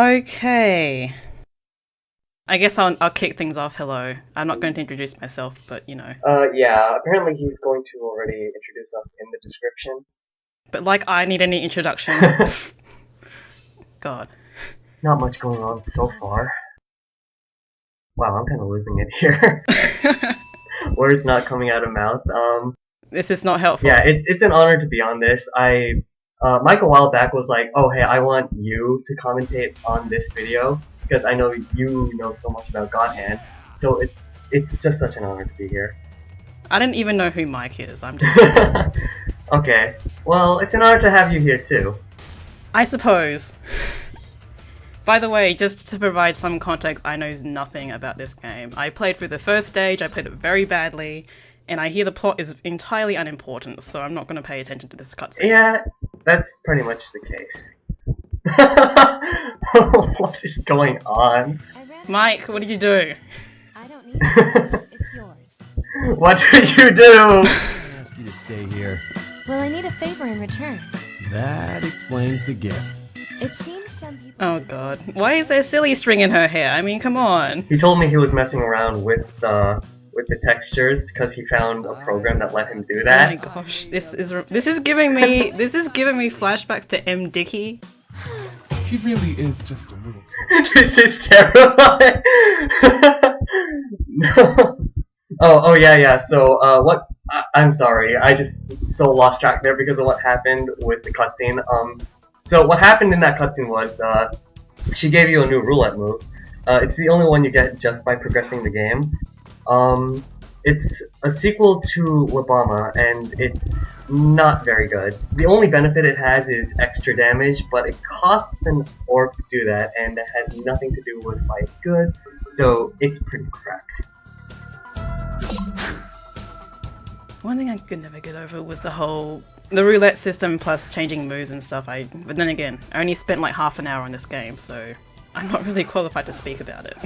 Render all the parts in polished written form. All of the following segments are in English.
Okay. I guess I'll kick things off. Hello. I'm not going to introduce myself, but you know. Yeah, apparently he's going to already introduce us in the description. But like I need any introduction. God. Not much going on so far. Wow, I'm kind of losing it here. Words not coming out of mouth. This is not helpful. Yeah, it's an honor to be on this. Mike a while back was like, oh hey, I want you to commentate on this video because I know you know so much about God Hand. So it's just such an honor to be here. I didn't even know who Mike is. I'm just. Okay. Well, it's an honor to have you here too. I suppose. By the way, just to provide some context, I know nothing about this game. I played through the first stage, I played it very badly, and I hear the plot is entirely unimportant, so I'm not going to pay attention to this cutscene. Yeah, that's pretty much the case. What is going on? Mike, what did you do? I don't need it. It's yours. What did you do? I ask you to stay here. Well, I need a favor in return. That explains the gift. It seems some people... Oh god. Why is there silly string in her hair? I mean, come on. He told me he was messing around with the textures because he found a program that let him do that. Oh my gosh. This is giving me flashbacks to M. Dickey. He really is just a little... This is terrifying. No. Oh yeah. So I'm sorry. I just so lost track there because of what happened with the cutscene. So what happened in that cutscene was she gave you a new roulette move. It's the only one you get just by progressing the game. It's a sequel to Wabama, and it's not very good. The only benefit it has is extra damage, but it costs an orc to do that, and it has nothing to do with why it's good, so it's pretty crack. One thing I could never get over was the roulette system plus changing moves and stuff. But then again, I only spent like half an hour on this game, so I'm not really qualified to speak about it.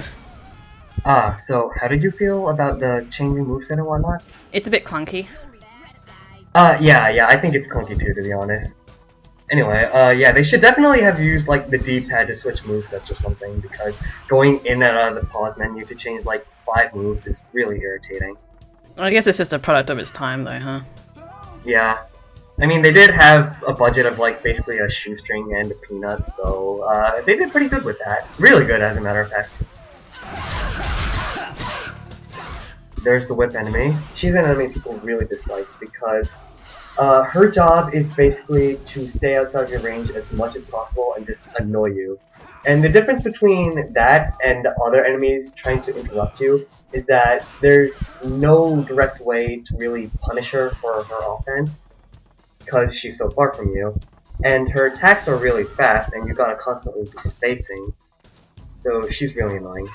So how did you feel about the changing moveset and whatnot? It's a bit clunky. Yeah, I think it's clunky too, to be honest. Anyway, yeah, they should definitely have used like the D-pad to switch movesets or something, because going in and out of the pause menu to change like 5 moves is really irritating. I guess it's just a product of its time though, huh? Yeah. I mean, they did have a budget of like basically a shoestring and a peanut, so they did pretty good with that. Really good, as a matter of fact. There's the whip enemy. She's an enemy people really dislike because her job is basically to stay outside your range as much as possible and just annoy you. And the difference between that and other enemies trying to interrupt you is that there's no direct way to really punish her for her offense because she's so far from you. And her attacks are really fast and you gotta constantly be spacing. So she's really annoying.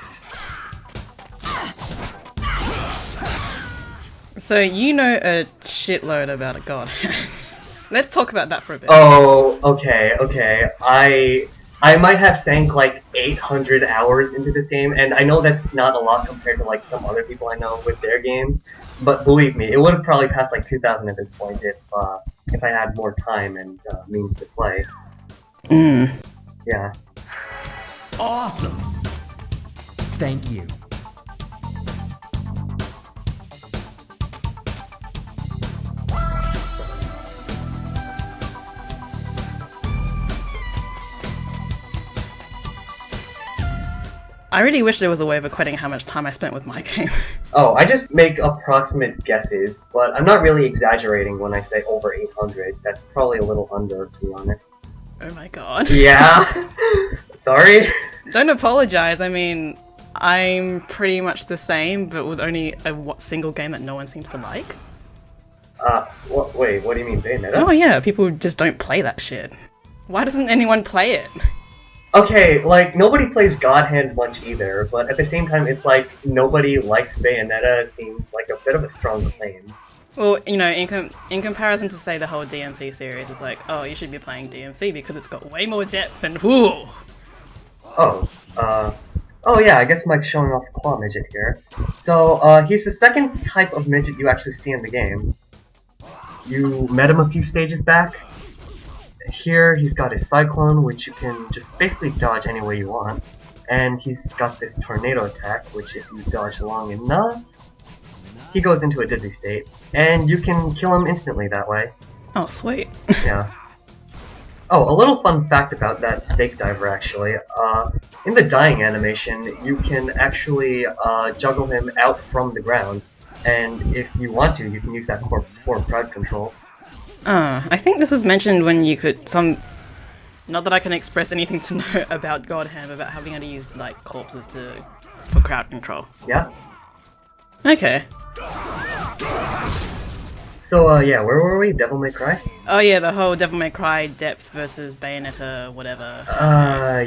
So you know a shitload about a god hand. Let's talk about that for a bit. Oh, okay. I might have sank like 800 hours into this game, and I know that's not a lot compared to like some other people I know with their games, but believe me, it would have probably passed like 2,000 at this point if I had more time and means to play. Yeah. Awesome! Thank you. I really wish there was a way of equating how much time I spent with my game. Oh, I just make approximate guesses, but I'm not really exaggerating when I say over 800. That's probably a little under, to be honest. Oh my god. Yeah. Sorry. Don't apologize. I mean, I'm pretty much the same, but with only a single game that no one seems to like. Wait, what do you mean, Bayonetta? Oh yeah, people just don't play that shit. Why doesn't anyone play it? Okay, like, nobody plays God Hand much either, but at the same time, it's like, nobody likes Bayonetta seems like a bit of a strong claim. Well, you know, in comparison to, say, the whole DMC series, it's like, oh, you should be playing DMC because it's got way more depth and whoo! Oh yeah, I guess Mike's showing off Claw Midget here. So, he's the second type of midget you actually see in the game. You met him a few stages back. here he's got his Cyclone, which you can just basically dodge any way you want. And he's got this Tornado attack, which if you dodge long enough, he goes into a dizzy state. And you can kill him instantly that way. Oh, sweet. Yeah. Oh, a little fun fact about that Stake Diver actually. In the dying animation, you can actually juggle him out from the ground. And if you want to, you can use that corpse for crowd control. I think this was mentioned when you could not that I can express anything to know about Godham, about having to use like corpses for crowd control. Yeah. Okay. So yeah, where were we? Devil May Cry? Oh yeah, the whole Devil May Cry depth versus Bayonetta, whatever.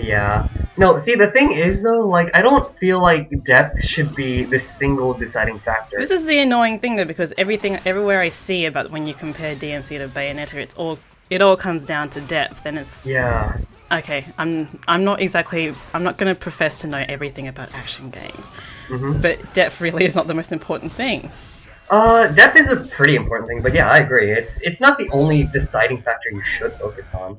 Yeah. No, see, the thing is though, like, I don't feel like depth should be the single deciding factor. This is the annoying thing though, because everywhere I see about when you compare DMC to Bayonetta, it all comes down to depth, and it's... Yeah. Okay, I'm not gonna profess to know everything about action games, but depth really is not the most important thing. Depth is a pretty important thing, but yeah, I agree. It's not the only deciding factor you should focus on.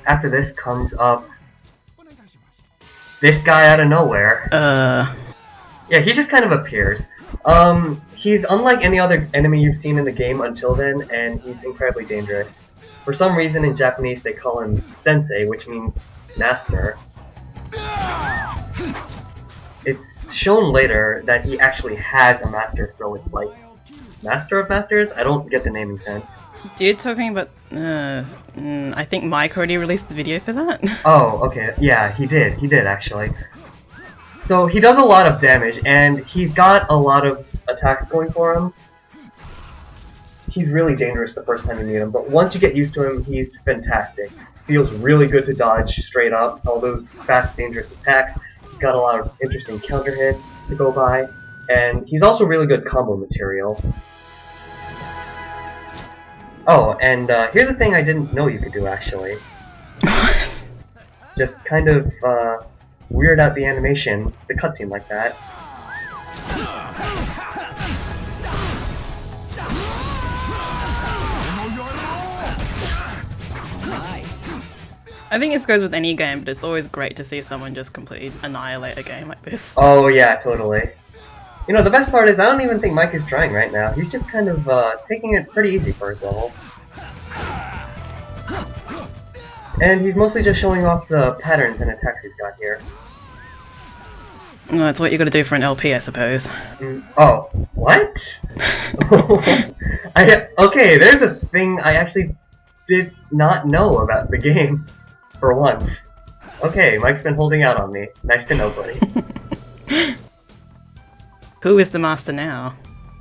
After this comes up this guy out of nowhere. Yeah, he just kind of appears. He's unlike any other enemy you've seen in the game until then, and he's incredibly dangerous. For some reason in Japanese they call him Sensei, which means master. It's shown later that he actually has a master, so it's like Master of Masters? I don't get the naming sense. You're talking about... I think Mike already released the video for that. Oh, okay. Yeah, he did actually. So he does a lot of damage, and he's got a lot of attacks going for him. He's really dangerous the first time you meet him, but once you get used to him, he's fantastic. Feels really good to dodge straight up, all those fast, dangerous attacks. He's got a lot of interesting counter hits to go by, and he's also really good combo material. Oh, and here's a thing I didn't know you could do, actually. Just kind of weird out the animation, the cutscene like that. I think this goes with any game, but it's always great to see someone just completely annihilate a game like this. Oh yeah, totally. You know, the best part is I don't even think Mike is trying right now. He's just kind of taking it pretty easy for his level. And he's mostly just showing off the patterns and attacks he's got here. Well, that's what you gotta do for an LP, I suppose. Oh, what? Okay, there's a thing I actually did not know about the game. For once. Okay, Mike's been holding out on me. Nice to know, buddy. Who is the master now?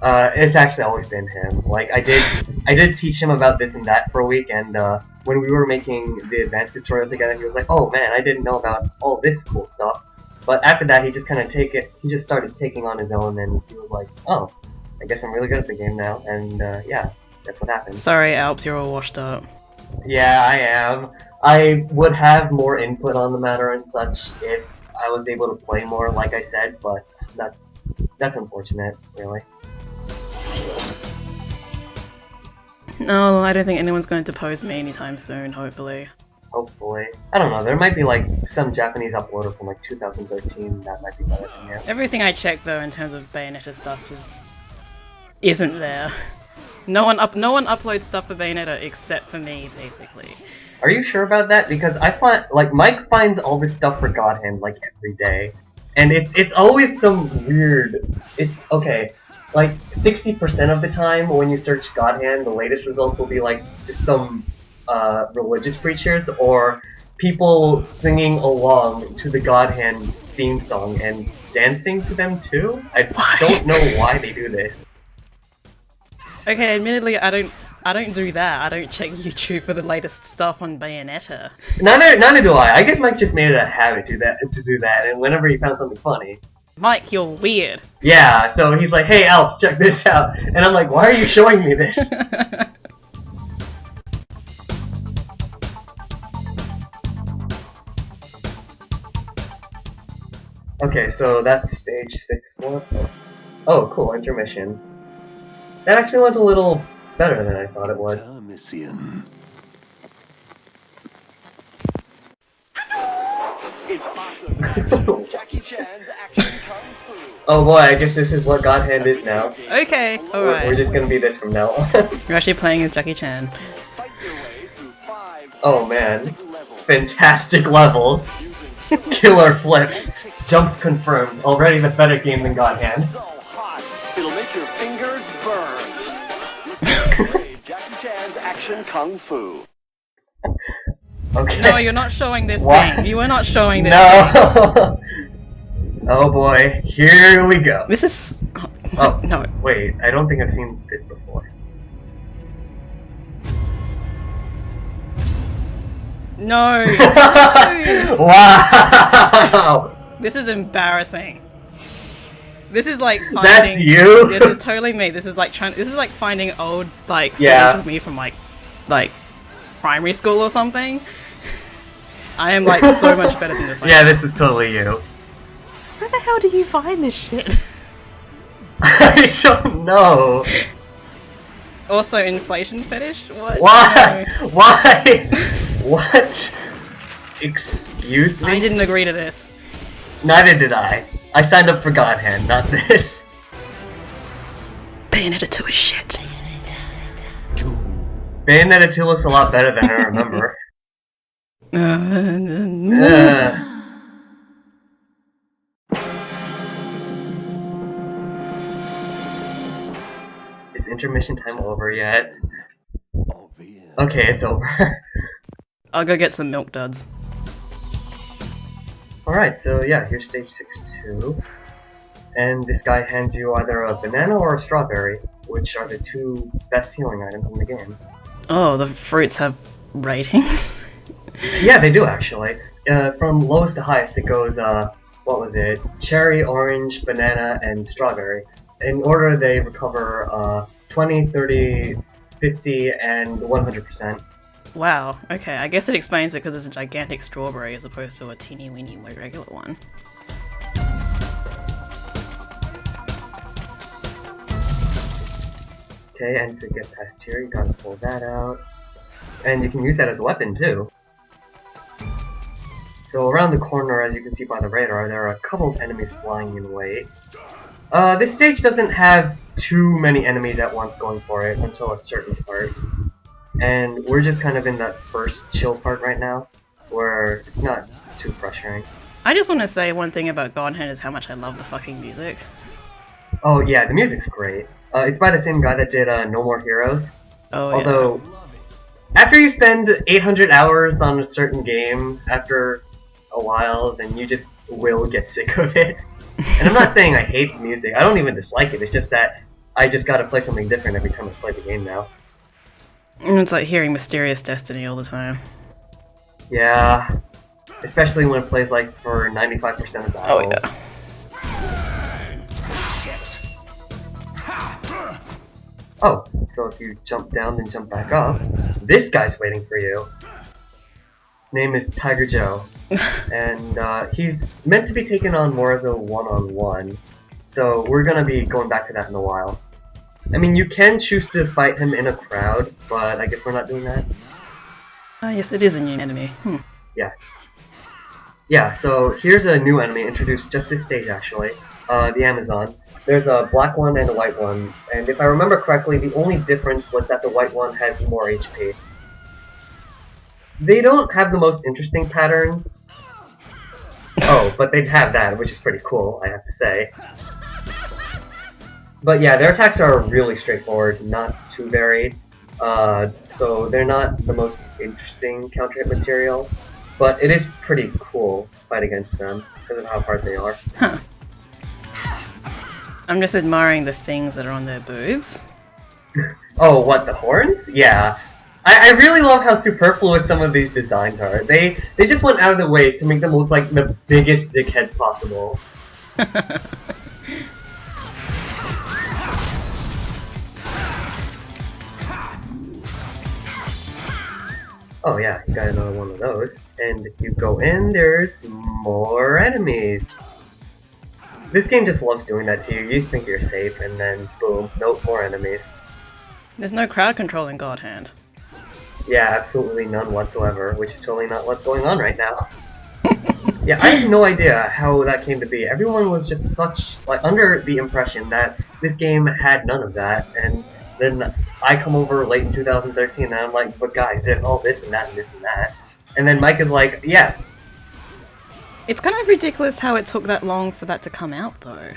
It's actually always been him. Like, I did teach him about this and that for a week, and when we were making the advanced tutorial together, he was like, "Oh man, I didn't know about all this cool stuff." But after that, he just kind of he just started taking on his own, and he was like, "Oh, I guess I'm really good at the game now." And yeah, that's what happened. Sorry, Alps, you're all washed up. Yeah, I am. I would have more input on the matter and such if I was able to play more, like I said, but that's unfortunate, really. No, I don't think anyone's going to depose me anytime soon, hopefully. Hopefully. I don't know, there might be like some Japanese uploader from like 2013 that might be better than you. Everything I checked though in terms of Bayonetta stuff just isn't there. No one uploads stuff for Bayonetta except for me, basically. Are you sure about that? Because I find, like, Mike finds all this stuff for Godhand, like, every day. And it's always some weird... It's, okay, like, 60% of the time when you search Godhand, the latest results will be, like, some religious preachers or people singing along to the Godhand theme song and dancing to them, too? I don't know why they do this. Okay, admittedly, I don't do that. I don't check YouTube for the latest stuff on Bayonetta. Neither do I. I guess Mike just made it a habit to do that, and whenever he found something funny. Mike, you're weird. Yeah, so he's like, "Hey, Alps, check this out," and I'm like, "Why are you showing me this?" Okay, so that's stage 6 one. Oh, cool, intermission. That actually went a little better than I thought it would. Mission. It's awesome action. Jackie Chan's action kung fu. Oh boy, I guess this is what God Hand is now. Okay, We're alright. just gonna be this from now on. You're actually playing as Jackie Chan. Fight your way through 5 Oh man. levels. Fantastic levels. Using Killer flips. Jumps confirmed. Already the better game than God Hand. so hot, it'll make your fingers burn. Jackie Chan's action kung fu. Okay. No, you're not showing this What? thing. You were not showing this thing. No! Oh boy, here we go. This is... Oh, no. wait, I don't think I've seen this before. No. No. Wow! This is embarrassing. This is like finding... That's you? This is totally me. This is like this is like finding old, like, Yeah. footage of me from like primary school or something. I am like so much better than this. Yeah, this is totally you. Where the hell do you find this shit? I don't know. Also, inflation fetish? What? Why? No. Why? What? Excuse me? I didn't agree to this. Neither did I. I signed up for God Hand, not this. Bayonetta 2 is shit. Bayonetta 2 looks a lot better than I remember. Is intermission time over yet? Okay, it's over. I'll go get some milk duds. Alright, so yeah, here's stage 6-2. And this guy hands you either a banana or a strawberry, which are the two best healing items in the game. Oh, the fruits have ratings? Yeah, they do actually. From lowest to highest, it goes, what was it? Cherry, orange, banana, and strawberry. In order, they recover 20, 30, 50, and 100%. Wow, okay, I guess it explains because it's a gigantic strawberry as opposed to a teeny weeny regular one. Okay, and to get past here, you gotta pull that out. And you can use that as a weapon, too. So around the corner, as you can see by the radar, there are a couple of enemies flying in wait. This stage doesn't have too many enemies at once going for it until a certain part. And we're just kind of in that first chill part right now, where it's not too pressuring. I just want to say one thing about God Hand is how much I love the fucking music. Oh yeah, the music's great. It's by the same guy that did No More Heroes. Oh, Although, after you spend 800 hours on a certain game, after a while, then you just will get sick of it. And I'm not saying I hate the music, I don't even dislike it, it's just that I just gotta play something different every time I play the game now. And it's like hearing Mysterious Destiny all the time. Yeah, especially when it plays like for 95% of battles. Oh yeah. Oh, so if you jump down then jump back up, this guy's waiting for you. His name is Tiger Joe, and he's meant to be taken on more as a one-on-one, so we're gonna be going back to that in a while. I mean, you can choose to fight him in a crowd, but I guess we're not doing that. Ah, yes, it is a new enemy. Yeah. Yeah, so here's a new enemy introduced just this stage actually, the Amazon. There's a black one and a white one, and if I remember correctly, the only difference was that the white one has more HP. They don't have the most interesting patterns. Oh, but they'd have that, which is pretty cool, I have to say. But yeah, their attacks are really straightforward, not too varied. So they're not the most interesting counter-hit material, but it is pretty cool to fight against them because of how hard they are. Huh. I'm just admiring the things that are on their boobs. Oh, what, the horns? Yeah. I really love how superfluous some of these designs are. They just went out of their ways to make them look like the biggest dickheads possible. Oh yeah, you got another one of those. And if you go in, there's more enemies. This game just loves doing that to you. You think you're safe, and then boom, nope, more enemies. There's no crowd control in God Hand. Yeah, absolutely none whatsoever, which is totally not what's going on right now. Yeah, I have no idea how that came to be. Everyone was just under the impression that this game had none of that, and then I come over late in 2013 and I'm like, but guys, there's all this and that and this and that. And then Mike is like, yeah. It's kind of ridiculous how it took that long for that to come out, though.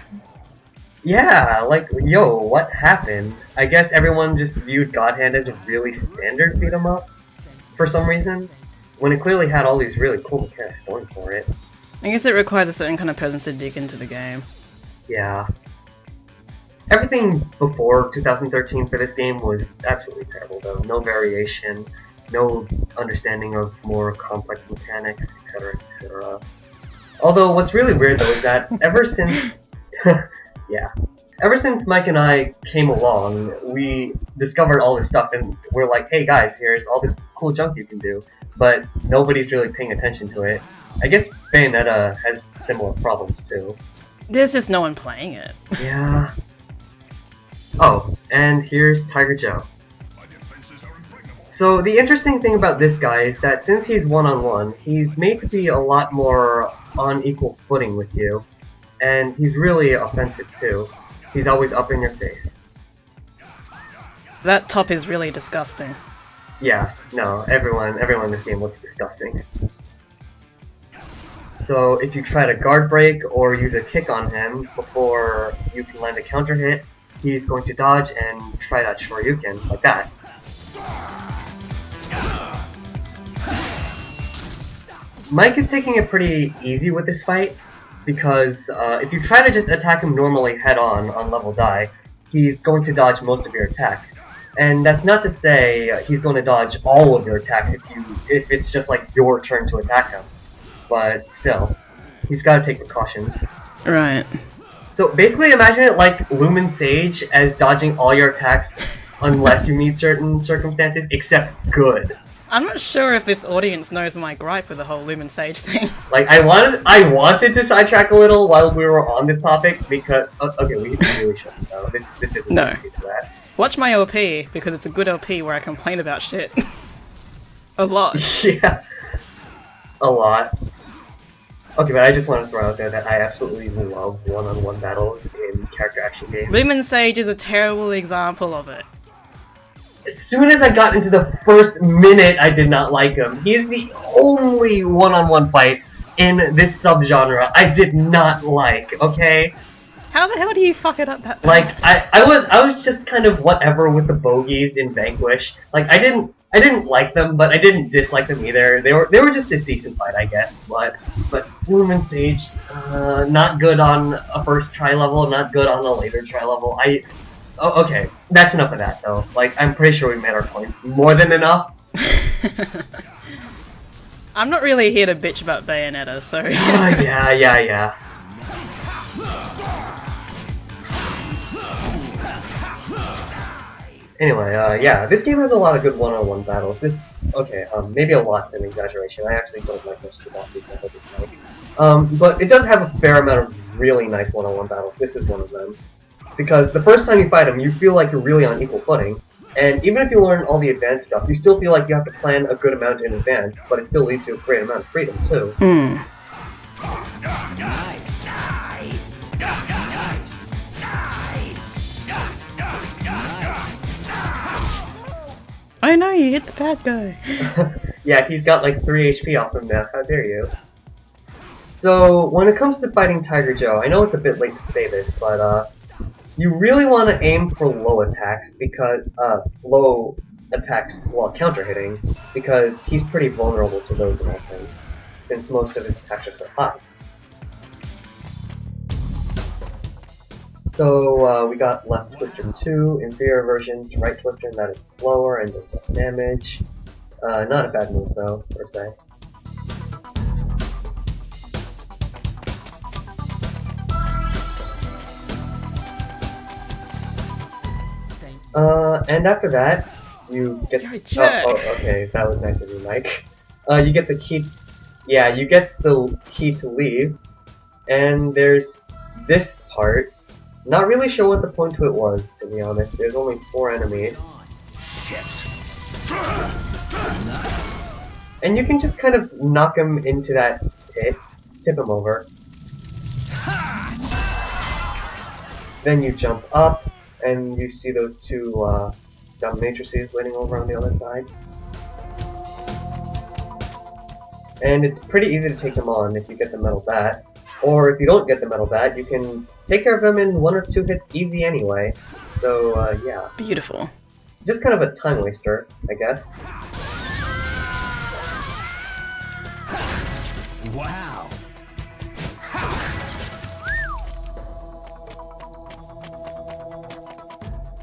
Yeah, like, yo, what happened? I guess everyone just viewed God Hand as a really standard beat 'em up for some reason, when it clearly had all these really cool mechanics going for it. I guess it requires a certain kind of person to dig into the game. Yeah. Everything before 2013 for this game was absolutely terrible, though. No variation, no understanding of more complex mechanics, etc., etc. Although, what's really weird, though, is that ever since... yeah. Ever since Mike and I came along, we discovered all this stuff, and we're like, hey guys, here's all this cool junk you can do. But nobody's really paying attention to it. I guess Bayonetta has similar problems, too. There's just no one playing it. Yeah. Oh, and here's Tiger Joe. So the interesting thing about this guy is that since he's one-on-one, he's made to be a lot more on equal footing with you. And he's really offensive too. He's always up in your face. That top is really disgusting. Yeah, no, everyone in this game looks disgusting. So if you try to guard break or use a kick on him before you can land a counter hit, he's going to dodge and try that Shoryuken, like that. Mike is taking it pretty easy with this fight, because if you try to just attack him normally head-on on level die, he's going to dodge most of your attacks. And that's not to say he's going to dodge all of your attacks if it's just like your turn to attack him. But still, he's got to take precautions. Right. So basically imagine it like Lumen Sage as dodging all your attacks unless you meet certain circumstances, except good. I'm not sure if this audience knows my gripe with the whole Lumen Sage thing. Like, I wanted to sidetrack a little while we were on this topic because okay, we really shouldn't though. This isn't No. for that. Watch my LP, because it's a good LP where I complain about shit. A lot. Yeah, a lot. Okay, but I just want to throw out there that I absolutely love one-on-one battles in character action games. Lumen Sage is a terrible example of it. As soon as I got into the first minute, I did not like him. He's the only one-on-one fight in this subgenre I did not like, okay? How the hell do you fuck it up that bad? Like, I was just kind of whatever with the bogeys in Vanquish. Like, I didn't like them, but I didn't dislike them either. They were just a decent fight, I guess. But Lumen Sage, not good on a first try level, not good on a later try level. Oh, okay, that's enough of that, though. Like, I'm pretty sure we made our points. More than enough. I'm not really here to bitch about Bayonetta, so... yeah. Anyway, yeah, this game has a lot of good one-on-one battles. Maybe a lot's an exaggeration. I actually don't like most of the bosses I hope it's like. But it does have a fair amount of really nice one-on-one battles. This is one of them. Because the first time you fight him, you feel like you're really on equal footing. And even if you learn all the advanced stuff, you still feel like you have to plan a good amount in advance, but it still leads to a great amount of freedom, too. I know, you hit the bad guy. Yeah, he's got like 3 HP off him now, how dare you. So, when it comes to fighting Tiger Joe, I know it's a bit late to say this, but you really want to aim for low attacks while counter hitting, because he's pretty vulnerable to those in all things, since most of his attacks are so high. So we got left twister 2, inferior version to right twister, that is slower and does less damage. Not a bad move though, per se. And after that, you get... You're a jerk. Oh, okay, that was nice of you, Mike. You get the key... Yeah, you get the key to leave, and there's this part. Not really sure what the point to it was, to be honest. There's only 4 enemies. And you can just kind of knock him into that pit, tip him over. Then you jump up, and you see those 2 dominatrices waiting over on the other side. And it's pretty easy to take them on if you get the metal bat. Or if you don't get the metal bat, you can take care of them in 1 or 2 hits easy anyway. So, yeah. Beautiful. Just kind of a time waster, I guess. Wow.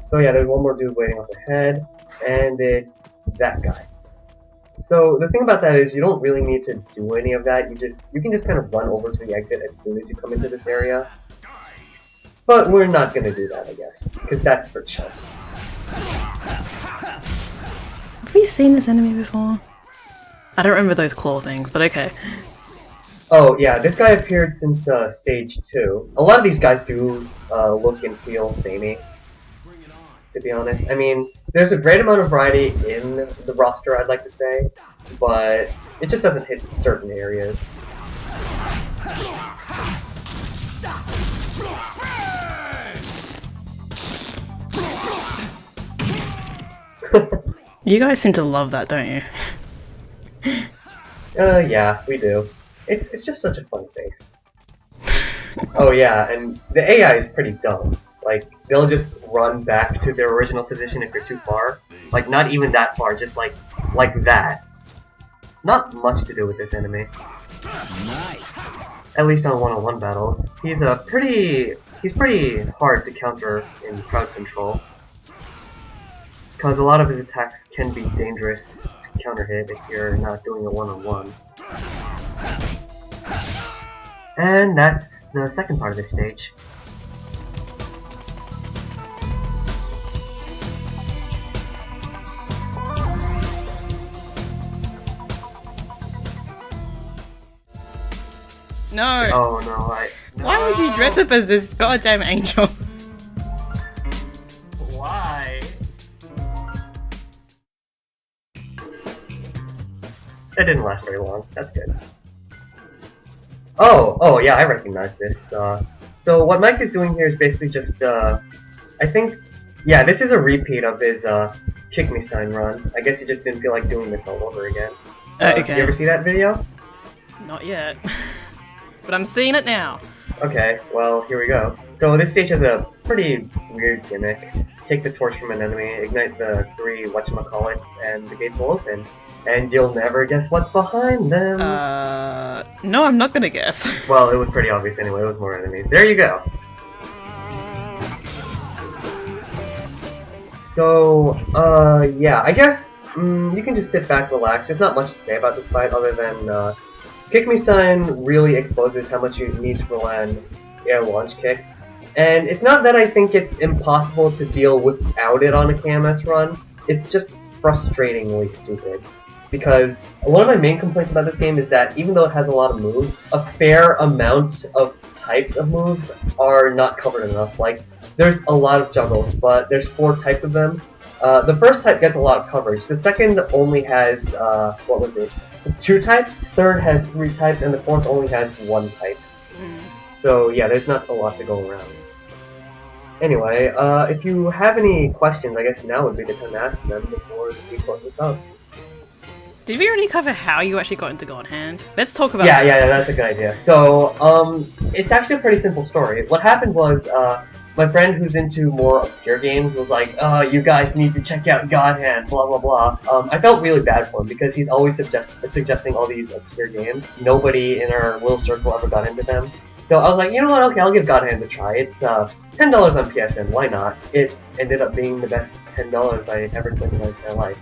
So yeah, there's one more dude waiting up ahead, and it's that guy. So the thing about that is you don't really need to do any of that. You can just kind of run over to the exit as soon as you come into this area. But we're not gonna do that, I guess, because that's for chumps. Have we seen this enemy before? I don't remember those claw things, but okay. Oh yeah, this guy appeared since stage 2. A lot of these guys do look and feel samey, to be honest. I mean, there's a great amount of variety in the roster, I'd like to say, but it just doesn't hit certain areas. You guys seem to love that, don't you? Yeah, we do. It's just such a fun face. Oh yeah, and the AI is pretty dumb. Like, they'll just run back to their original position if you're too far. Like, not even that far, just like that. Not much to do with this enemy. Nice. At least on one-on-one battles. He's pretty hard to counter in crowd control. Because a lot of his attacks can be dangerous to counter hit if you're not doing it one-on-one. And that's the second part of this stage. No! Oh no, Why would you dress up as this goddamn angel? Why? That didn't last very long. That's good. Oh yeah, I recognize this. So what Mike is doing here is basically just, I think, yeah, this is a repeat of his Kick Me Sign run. I guess he just didn't feel like doing this all over again. Okay. Did you ever see that video? Not yet. But I'm seeing it now. Okay, well, here we go. So this stage has a pretty weird gimmick. Take the torch from an enemy, ignite the 3 whatchamacallits, and the gates will open. And you'll never guess what's behind them. No, I'm not gonna guess. Well, it was pretty obvious anyway, it was more enemies. There you go! So, yeah, I guess you can just sit back, relax. There's not much to say about this fight other than, Kick Me Sign really exposes how much you need to rely on air launch kick. And it's not that I think it's impossible to deal without it on a KMS run, it's just frustratingly stupid. Because one of my main complaints about this game is that even though it has a lot of moves, a fair amount of types of moves are not covered enough. Like, there's a lot of juggles, but there's 4 types of them. The first type gets a lot of coverage. The second only has, 2 types, third has 3 types, and the fourth only has 1 type. So yeah, there's not a lot to go around. Anyway, if you have any questions, I guess now would be the time to ask them before we close this up. Did we already cover how you actually got into God Hand? Let's talk about that. Yeah, that's a good idea. So, it's actually a pretty simple story. What happened was, my friend who's into more obscure games was like, you guys need to check out God Hand, blah blah blah. I felt really bad for him because he's always suggesting all these obscure games. Nobody in our little circle ever got into them. So I was like, you know what, okay, I'll give God Hand a try. It's $10 on PSN, why not? It ended up being the best $10 I ever spent in my life.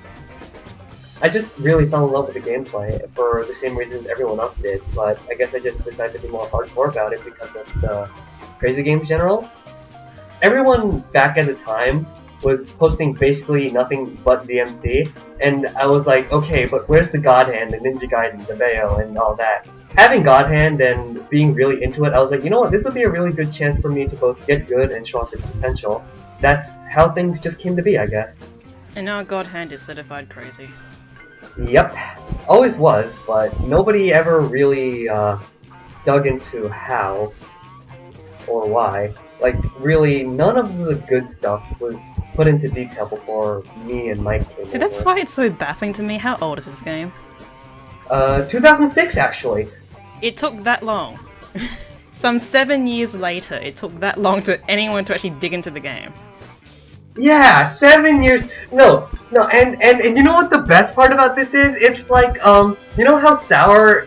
I just really fell in love with the gameplay for the same reasons everyone else did, but I guess I just decided to be more hardcore about it because of the Crazy Games General. Everyone back at the time was posting basically nothing but DMC, and I was like, okay, but where's the God Hand, the Ninja Gaiden, the Bayo, and all that? having God Hand and being really into it, I was like, you know what, this would be a really good chance for me to both get good and show off its potential. That's how things just came to be, I guess. And now God Hand is certified crazy. Yep, always was, but nobody ever really dug into how or why. Like, really, none of the good stuff was put into detail before me and Mike came See, that's over. why it's so baffling to me. How old is this game? 2006, actually. It took that long. Some 7 years later, it took that long for anyone to actually dig into the game. Yeah, 7 years. No, and you know what the best part about this is? It's like, you know how Sour,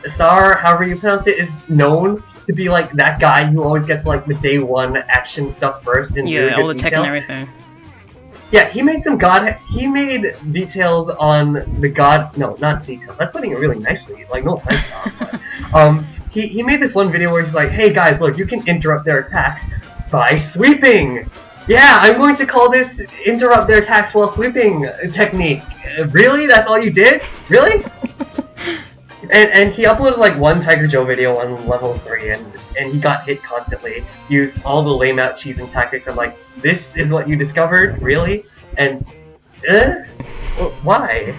however you pronounce it, is known to be like that guy who always gets like the day one action stuff first and Yeah, really all good the tech detail? and everything. Yeah, he made details on the God. No, not details. That's putting it really nicely. Like, no offense, but he made this one video where he's like, "Hey guys, look, you can interrupt their attacks by sweeping." Yeah, I'm going to call this interrupt their attacks while sweeping technique. Really? That's all you did? Really? And he uploaded like one Tiger Joe video on level 3 and he got hit constantly. Used all the lame out cheesing tactics. I'm like, this is what you discovered? Really? And why?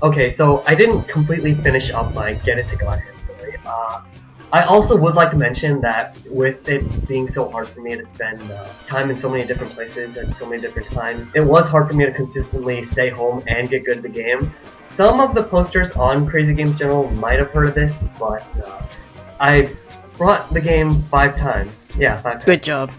Okay, so I didn't completely finish up my Get It to Godhead story. I also would like to mention that with it being so hard for me to spend time in so many different places at so many different times, it was hard for me to consistently stay home and get good at the game. Some of the posters on Crazy Games General might have heard of this, but I brought the game 5 times. Yeah, 5 times. Good job.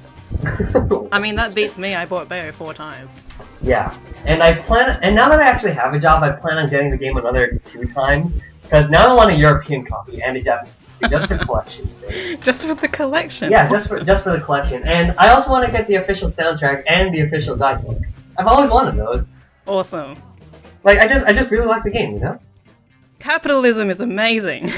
I mean, that beats me. I bought Bayo 4 times. Yeah, and now that I actually have a job, I plan on getting the game another 2 times, because now I want a European copy and a Japanese copy, just for collection sake. Just for the collection. Yeah, just for the collection. And I also want to get the official soundtrack and the official guidebook. I've always wanted those. Awesome. Like, I just really like the game, you know? Capitalism is amazing.